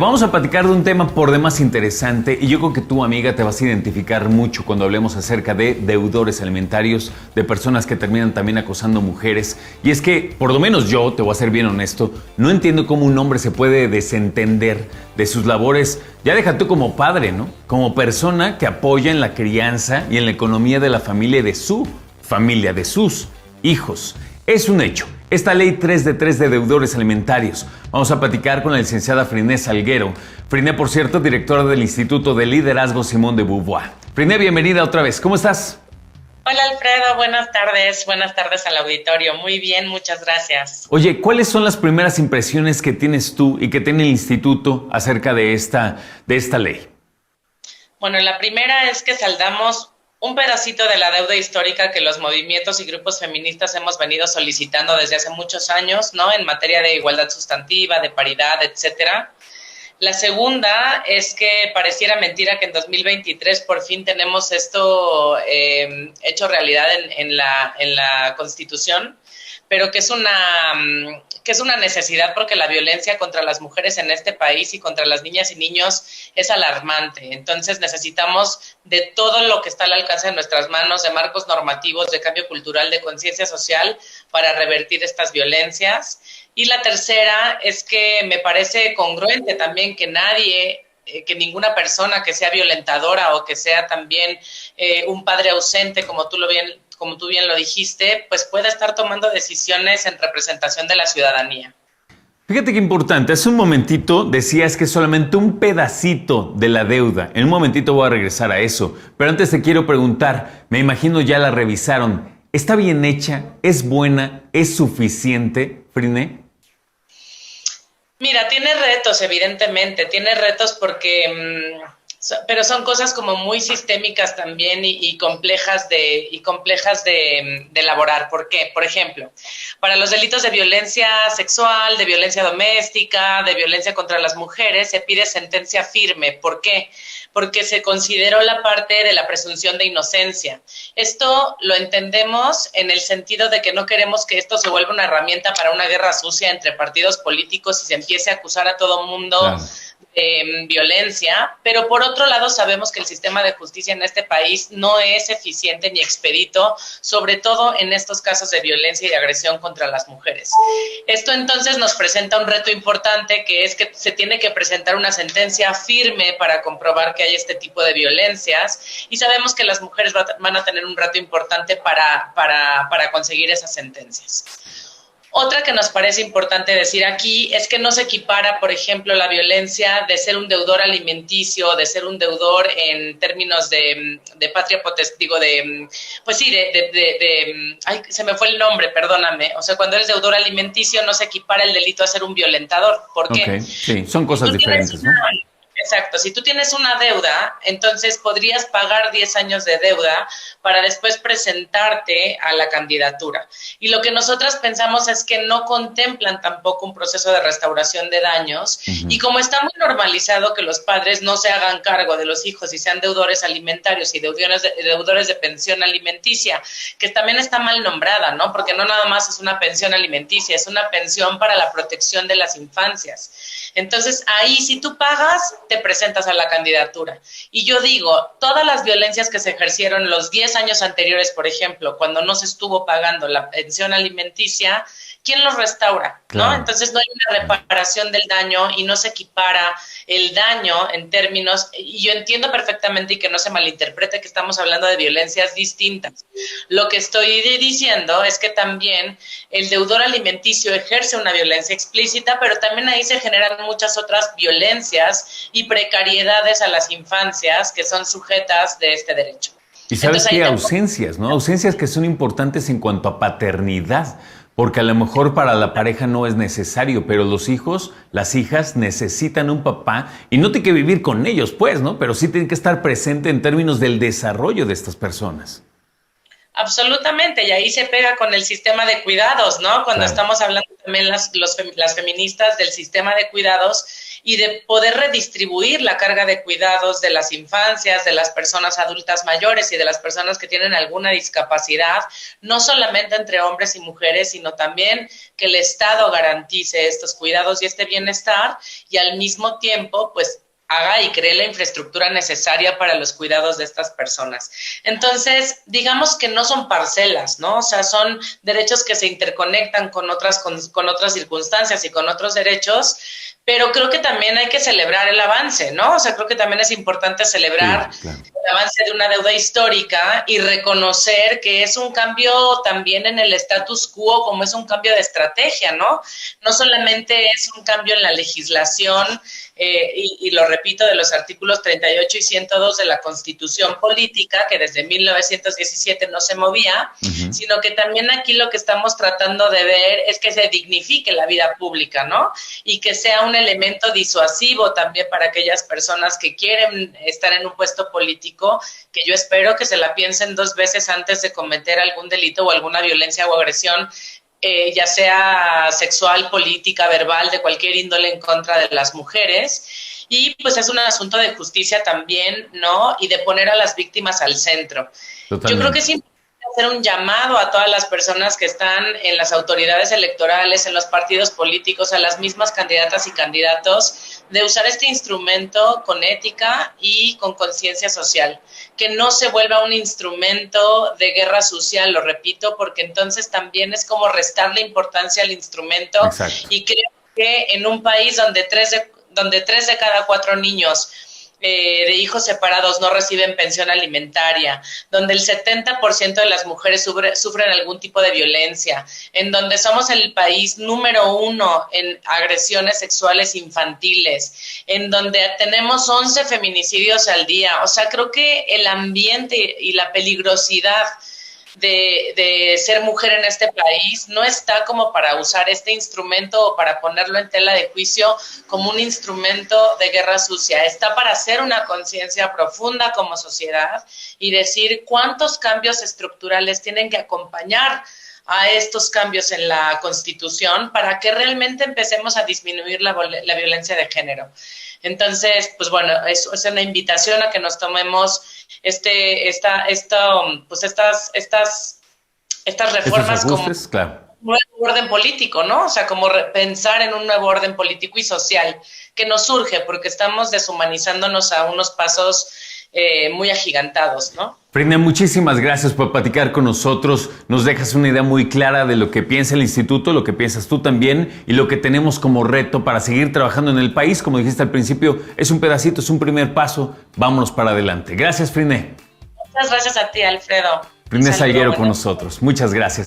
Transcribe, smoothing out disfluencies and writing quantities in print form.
Vamos a platicar de un tema por demás interesante y yo creo que tú, amiga, te vas a identificar mucho cuando hablemos acerca de deudores alimentarios, de personas que terminan también acosando mujeres. Y es que, por lo menos yo, te voy a ser bien honesto, no entiendo cómo un hombre se puede desentender de sus labores, ya deja tú como padre, ¿no? Como persona que apoya en la crianza y en la economía de la familia y de su familia, de sus hijos. Es un hecho. Esta ley 3 de 3 de deudores alimentarios. Vamos a platicar con la licenciada Friné Salguero. Friné, por cierto, directora del Instituto de Liderazgo Simón de Beauvoir. Friné, bienvenida otra vez. ¿Cómo estás? Hola Alfredo, buenas tardes. Buenas tardes al auditorio. Muy bien, muchas gracias. Oye, ¿cuáles son las primeras impresiones que tienes tú y que tiene el instituto acerca de esta ley? Bueno, la primera es que saldamos un pedacito de la deuda histórica que los movimientos y grupos feministas hemos venido solicitando desde hace muchos años, ¿no? En materia de igualdad sustantiva, de paridad, etcétera. La segunda es que pareciera mentira que en 2023 por fin tenemos esto hecho realidad en la Constitución, pero que es una necesidad porque la violencia contra las mujeres en este país y contra las niñas y niños es alarmante. Entonces necesitamos de todo lo que está al alcance de nuestras manos, de marcos normativos, de cambio cultural, de conciencia social para revertir estas violencias. Y la tercera es que me parece congruente también que que ninguna persona que sea violentadora o que sea también un padre ausente, como tú bien lo dijiste, pues pueda estar tomando decisiones en representación de la ciudadanía. Fíjate qué importante, hace un momentito decías que es solamente un pedacito de la deuda. En un momentito voy a regresar a eso, pero antes te quiero preguntar, me imagino ya la revisaron. ¿Está bien hecha? ¿Es buena? ¿Es suficiente, Friné? Mira, tiene retos, evidentemente, tiene retos porque, pero son cosas como muy sistémicas también y complejas de elaborar. ¿Por qué? Por ejemplo, para los delitos de violencia sexual, de violencia doméstica, de violencia contra las mujeres, se pide sentencia firme. ¿Por qué? Porque se consideró la parte de la presunción de inocencia. Esto lo entendemos en el sentido de que no queremos que esto se vuelva una herramienta para una guerra sucia entre partidos políticos y se empiece a acusar a todo mundo de violencia, pero por otro lado sabemos que el sistema de justicia en este país no es eficiente ni expedito, sobre todo en estos casos de violencia y agresión contra las mujeres. Esto entonces nos presenta un reto importante, que es que se tiene que presentar una sentencia firme para comprobar que hay este tipo de violencias, y sabemos que las mujeres van a tener un reto importante para conseguir esas sentencias. Otra que nos parece importante decir aquí es que no se equipara, por ejemplo, la violencia de ser un deudor alimenticio, de ser un deudor en términos de patria potestad, ay, se me fue el nombre, perdóname. O sea, cuando eres deudor alimenticio no se equipara el delito a ser un violentador. ¿Por qué? Okay. Sí, son cosas diferentes, ¿no? Exacto, si tú tienes una deuda, entonces podrías pagar 10 años de deuda para después presentarte a la candidatura. Y lo que nosotras pensamos es que no contemplan tampoco un proceso de restauración de daños. Y como está muy normalizado que los padres no se hagan cargo de los hijos y sean deudores alimentarios y deudores de pensión alimenticia, que también está mal nombrada, ¿no? Porque no nada más es una pensión alimenticia, es una pensión para la protección de las infancias. Entonces, ahí si tú pagas, te presentas a la candidatura. Y yo digo, todas las violencias que se ejercieron los 10 años anteriores, por ejemplo, cuando no se estuvo pagando la pensión alimenticia, ¿quién los restaura? Claro. ¿No? Entonces no hay una reparación del daño y no se equipara el daño en términos, y yo entiendo perfectamente y que no se malinterprete que estamos hablando de violencias distintas. Lo que estoy diciendo es que también el deudor alimenticio ejerce una violencia explícita, pero también ahí se generan muchas otras violencias y precariedades a las infancias que son sujetas de este derecho. Y sabes que ausencias, ¿no? Ausencias que son importantes en cuanto a paternidad. Porque a lo mejor para la pareja no es necesario, pero los hijos, las hijas necesitan un papá y no tiene que vivir con ellos, pues, ¿no? Pero sí tiene que estar presente en términos del desarrollo de estas personas. Absolutamente, y ahí se pega con el sistema de cuidados, ¿no? Cuando estamos hablando también las feministas del sistema de cuidados, y de poder redistribuir la carga de cuidados de las infancias, de las personas adultas mayores y de las personas que tienen alguna discapacidad, no solamente entre hombres y mujeres, sino también que el Estado garantice estos cuidados y este bienestar y al mismo tiempo, pues, haga y cree la infraestructura necesaria para los cuidados de estas personas. Entonces, digamos que no son parcelas, ¿no? O sea, son derechos que se interconectan con otras circunstancias y con otros derechos, pero creo que también hay que celebrar el avance, ¿no? O sea, creo que también es importante celebrar el avance de una deuda histórica y reconocer que es un cambio también en el status quo, como es un cambio de estrategia, ¿no? No solamente es un cambio en la legislación, y lo repito, de los artículos 38 y 102 de la Constitución Política, que desde 1917 no se movía, sino que también aquí lo que estamos tratando de ver es que se dignifique la vida pública, ¿no? Y que sea un elemento disuasivo también para aquellas personas que quieren estar en un puesto político, que yo espero que se la piensen 2 veces antes de cometer algún delito o alguna violencia o agresión, ya sea sexual, política, verbal, de cualquier índole en contra de las mujeres. Y pues es un asunto de justicia también, ¿no? Y de poner a las víctimas al centro. Totalmente. Yo creo que es importante hacer un llamado a todas las personas que están en las autoridades electorales, en los partidos políticos, a las mismas candidatas y candidatos, de usar este instrumento con ética y con conciencia social, que no se vuelva un instrumento de guerra sucia, lo repito, porque entonces también es como restarle importancia al instrumento. Exacto. Y creo que en un país donde 3 de cada 4 niños de hijos separados no reciben pensión alimentaria, donde el 70% de las mujeres sufren algún tipo de violencia, en donde somos el país número 1 en agresiones sexuales infantiles, en donde tenemos 11 feminicidios al día. O sea, creo que el ambiente y la peligrosidad de ser mujer en este país no está como para usar este instrumento o para ponerlo en tela de juicio como un instrumento de guerra sucia. Está para hacer una conciencia profunda como sociedad y decir cuántos cambios estructurales tienen que acompañar a estos cambios en la Constitución para que realmente empecemos a disminuir la violencia de género. Entonces, pues bueno, es una invitación a que nos tomemos estas reformas ajustes, como un nuevo orden político, ¿no? O sea, como pensar en un nuevo orden político y social que nos surge porque estamos deshumanizándonos a unos pasos muy agigantados, ¿no? Frine, muchísimas gracias por platicar con nosotros. Nos dejas una idea muy clara de lo que piensa el instituto, lo que piensas tú también y lo que tenemos como reto para seguir trabajando en el país. Como dijiste al principio, es un pedacito, es un primer paso. Vámonos para adelante. Gracias, Frine. Muchas gracias a ti, Alfredo. Frine Salguero con nosotros. Muchas gracias.